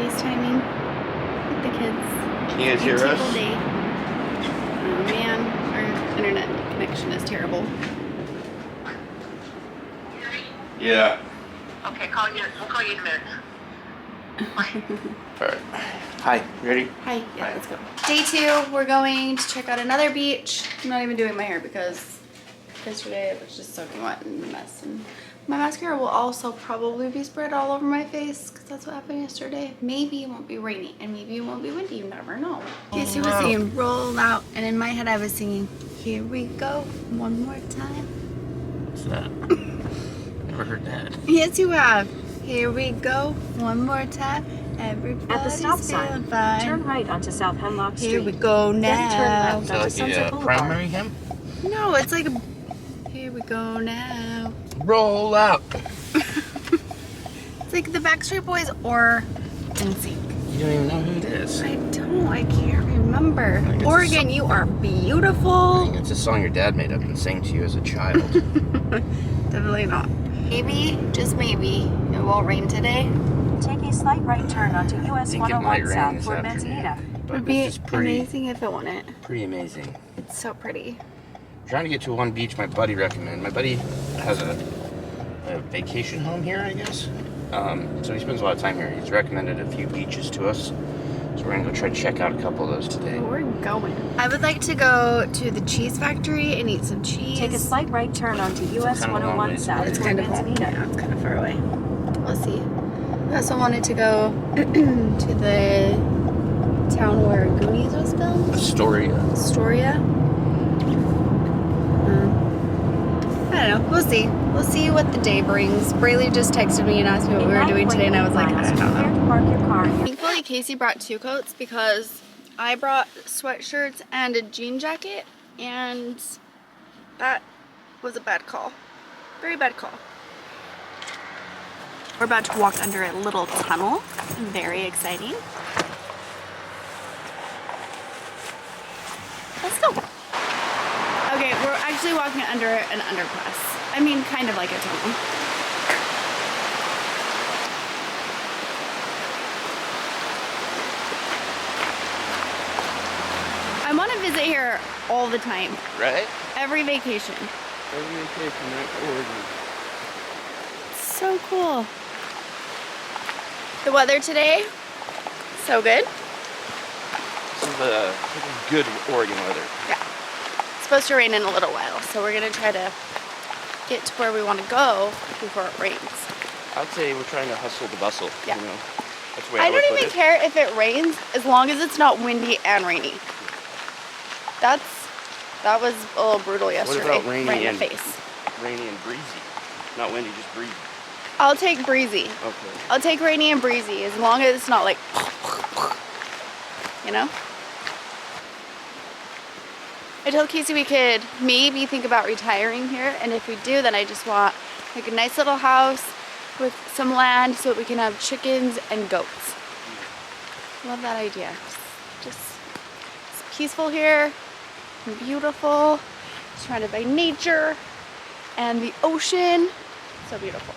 FaceTiming with the kids. Can you guys hear us? Day. Oh man, our internet connection is terrible. Yeah. Okay, we'll call you in a minute. Alright. Hi, you ready? Hi, yeah, Hi. let's go. Day 2, we're going to check out another beach. I'm not even doing my hair because yesterday it was just soaking wet and a mess. And my mascara will also probably be spread all over my face because that's what happened yesterday. Maybe it won't be rainy and maybe it won't be windy, you never know. Casey was singing Roll Out, and in my head I was singing Here We Go one more time. What's that? Never heard that. Yes, you have. Here we go one more time. Everybody's At the stop sign, feeling fine. turn right onto South Hemlock Street. Here we go Then turn now. left onto Is that Sunset like a Boulevard. primary hymn? No, it's like a, here we go now. Roll out. It's like the Backstreet Boys or NSYNC. You don't even know who it is. I don't. I can't remember. it's Oregon, you are beautiful. It's a song your dad made up and sang to you as a child. Definitely not. Maybe, just maybe, it won't rain today. Take a slight right turn onto US think it might 101 rain South this for afternoon. Manzanita. It But would be this is pretty, amazing if it wouldn't. pretty amazing. It's so pretty. I'm trying to get to one beach my buddy recommended. My buddy has a vacation home here, I guess. So he spends a lot of time here. He's recommended a few beaches to us. So we're gonna go try to check out a couple of those today. We're going. I would like to go to the cheese factory and eat some cheese. Take a slight right turn onto US kind of a long 101 ways. South It's for kind of far. Manzanita. Yeah, it's kind of far away. We'll see. I also wanted to go to the town where Goonies was filmed. Astoria. Astoria. I don't know. We'll see. We'll see what the day brings. Braylee just texted me and asked me what we were doing today, and I was like, I don't know. Prepare to park your car. Thankfully, Casey brought 2 coats because I brought sweatshirts and a jean jacket, and that was a bad call. Very bad call. We're about to walk under a little tunnel. Very exciting. Let's go. Okay, we're actually walking under an underpass. I mean, kind of like a tunnel. I want to visit here all the time. Right? Every vacation. Every vacation, right? Oregon. So cool. The weather today, so good. This is good Oregon weather. Yeah. It's supposed to rain in a little while, so we're gonna try to get to where we want to go before it rains. I'd say we're trying to hustle the bustle. Yeah. You know, that's the way I would don't put even it. care if it rains as long as it's not windy and rainy. That was a little brutal yesterday. What about rainy right in and the face. Rainy and breezy. Not windy, just breezy. I'll take breezy. Okay. I'll take rainy and breezy as long as it's not like, you know? I told Casey we could maybe think about retiring here, and if we do, then I just want like a nice little house with some land so that we can have chickens and goats. Love that idea. Just it's peaceful here, and beautiful, surrounded by nature and the ocean. So beautiful.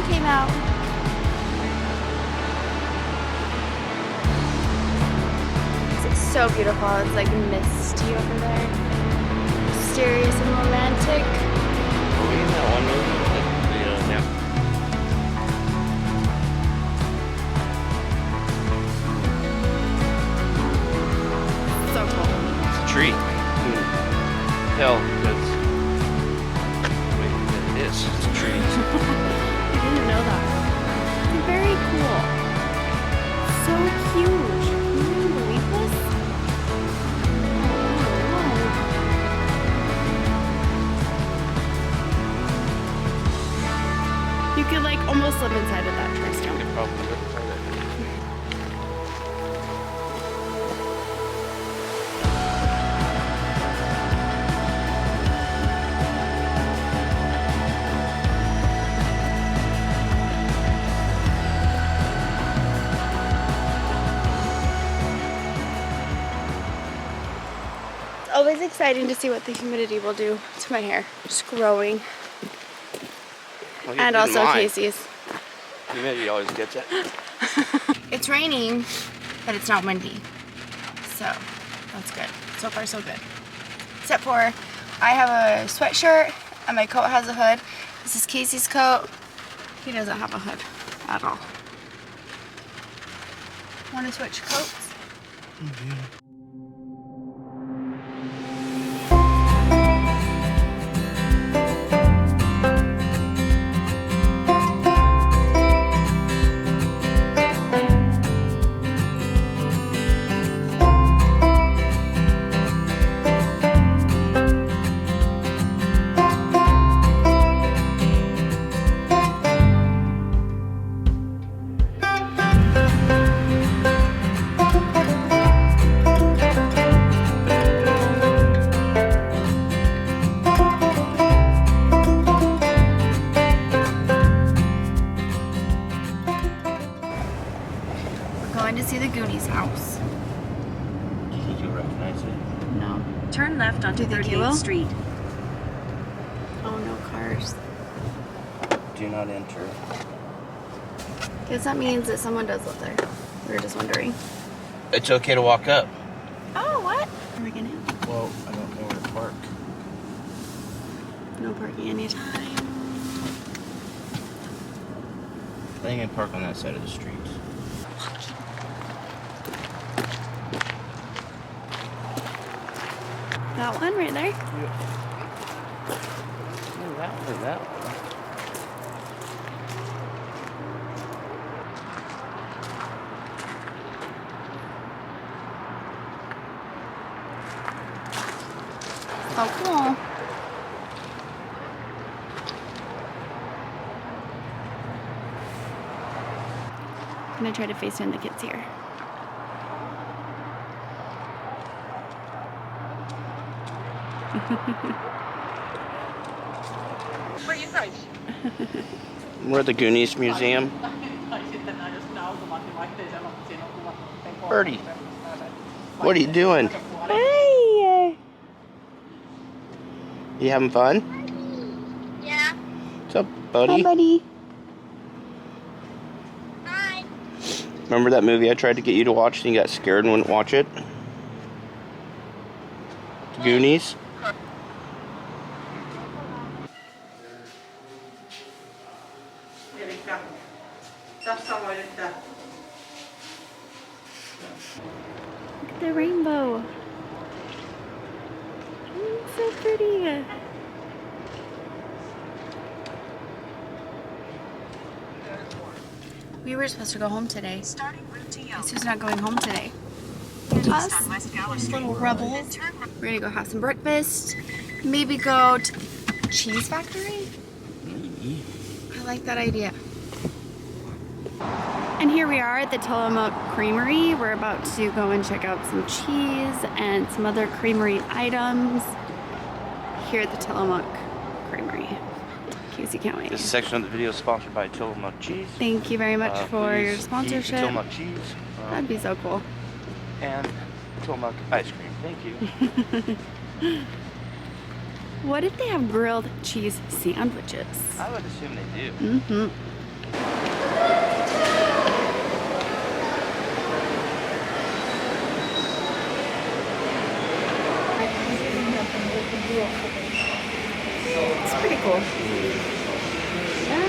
Came out. It's so beautiful. It's like misty over there. Mysterious and romantic. Are we in that one movie? Probably would have told it. It's always exciting to see what the humidity will do to my hair. Just growing. Well, And also Casey's. Humidity always gets it. It's raining, but it's not windy. So that's good. So far so good. Except for I have a sweatshirt and my coat has a hood. This is Casey's coat. He doesn't have a hood at all. Want to switch coats? Going to see the Goonies house. Do you think you'll recognize it? No. Turn left onto Do you think you will? 38th Street. Oh, no cars. Do not enter. Guess that means that someone does live there. We were just wondering. It's okay to walk up. Oh, what? Are we gonna? Well, I don't know where to park. No parking anytime. I think I park on that side of the street. That one right there? Oh, that one or that one? Oh, cool. I'm gonna try to FaceTime the kids here. Where are you from? We're at the Goonies Museum. Birdie, what are you doing? Hey! You having fun? Yeah. What's up, buddy? Hi, buddy. Hi. Remember that movie I tried to get you to watch and you got scared and wouldn't watch it? Goonies? Look at the rainbow. It's so pretty. We were supposed to go home today. Starting route to Yoke. Guess who's not going home today? East Us, on West Gower Street. little rebels. We're gonna go have some breakfast. Maybe go to the cheese factory. I like that idea. And here we are at the Tillamook Creamery. We're about to go and check out some cheese and some other creamery items here at the Tillamook Creamery. Casey, can't wait. This section of the video is sponsored by Tillamook Cheese. Thank you very much for your Please eat sponsorship. Tillamook Cheese. That'd be so cool. And Tillamook ice cream. Thank you. What if they have grilled cheese sandwiches? I would assume they do. Mm-hmm. It's pretty cool. Yeah.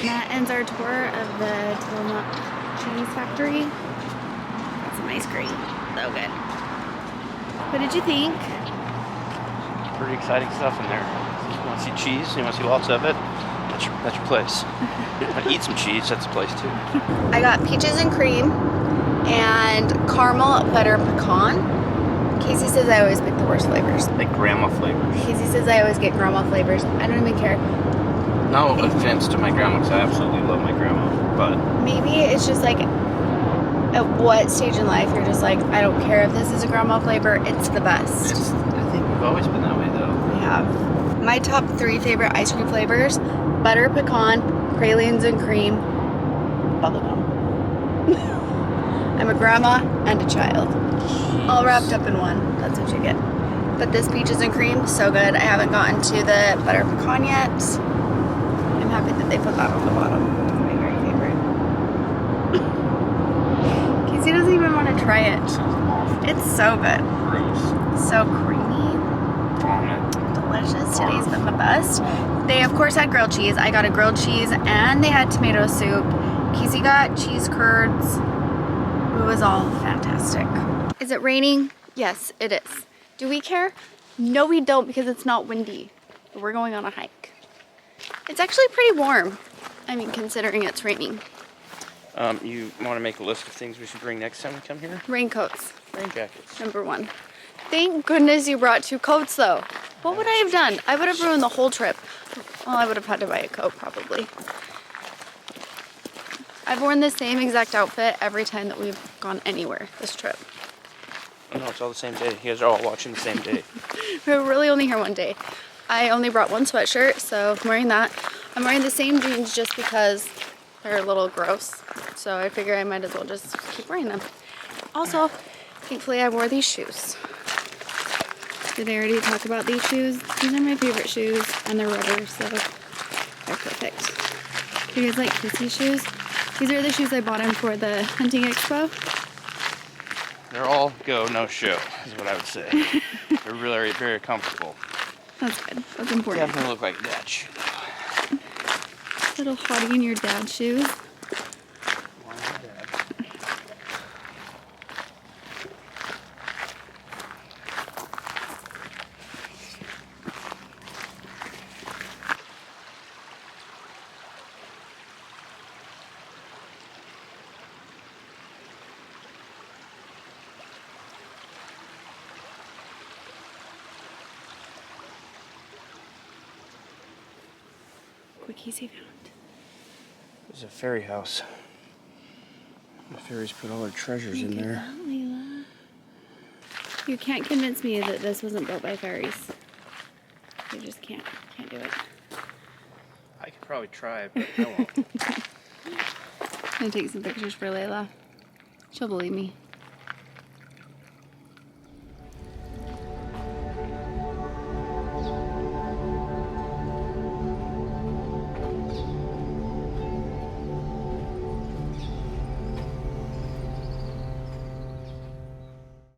That ends our tour of the Tillamook cheese factory. Got some ice cream. So good. What did you think? Pretty exciting stuff in there. You want to see cheese? You want to see lots of it? That's your place. Want to eat some cheese? That's the place too. I got peaches and cream. and caramel butter pecan. Casey says I always pick the worst flavors. Like grandma flavors. Casey says I always get grandma flavors. I don't even care. No offense to my grandma, because I absolutely love my grandma, but Maybe it's just like at what stage in life you're just like, I don't care if this is a grandma flavor, it's the best. I think we've always been that way, though. We have. My top 3 favorite ice cream flavors: butter pecan, pralines and cream, bubblegum. I'm a grandma and a child. All wrapped up in one. That's what you get. But this peaches and cream, so good. I haven't gotten to the butter pecan yet. I'm happy that they put that on the bottom. It's my very favorite. Casey doesn't even want to try it. It's so good. Gross. So creamy. Delicious. Today's been the best. They of course had grilled cheese. I got a grilled cheese and they had tomato soup. Casey got cheese curds. It was all fantastic. Is it raining? Yes, it is. Do we care? No, we don't, because it's not windy. We're going on a hike. It's actually pretty warm. I mean, considering it's raining. You want to make a list of things we should bring next time we come here? Raincoats, Rain jackets. number 1. Thank goodness you brought 2 coats though. What would I have done? I would have ruined the whole trip. Well, I would have had to buy a coat probably. I've worn the same exact outfit every time that we've gone anywhere this trip. Oh, no, it's all the same day. You guys are all watching the same day. We're really only here one day. I only brought 1 sweatshirt, so I'm wearing that. I'm wearing the same jeans just because they're a little gross. So I figure I might as well just keep wearing them. Also, thankfully I wore these shoes. Did I already talk about these shoes? These are my favorite shoes, and they're rubber, so they're perfect. Do you guys like Casey's shoes? These are the shoes I bought him for the hunting expo. They're all go, no show, is what I would say. They're really very comfortable. That's good. That's important. Definitely look like dad shoe. Little hottie in your dad's shoes. What Casey found. There's a fairy house. The fairies put all their treasures in Look at there. that, Layla. You can't convince me that this wasn't built by fairies. You just can't do it. I could probably try, but I won't. I'm gonna take some pictures for Layla. She'll believe me.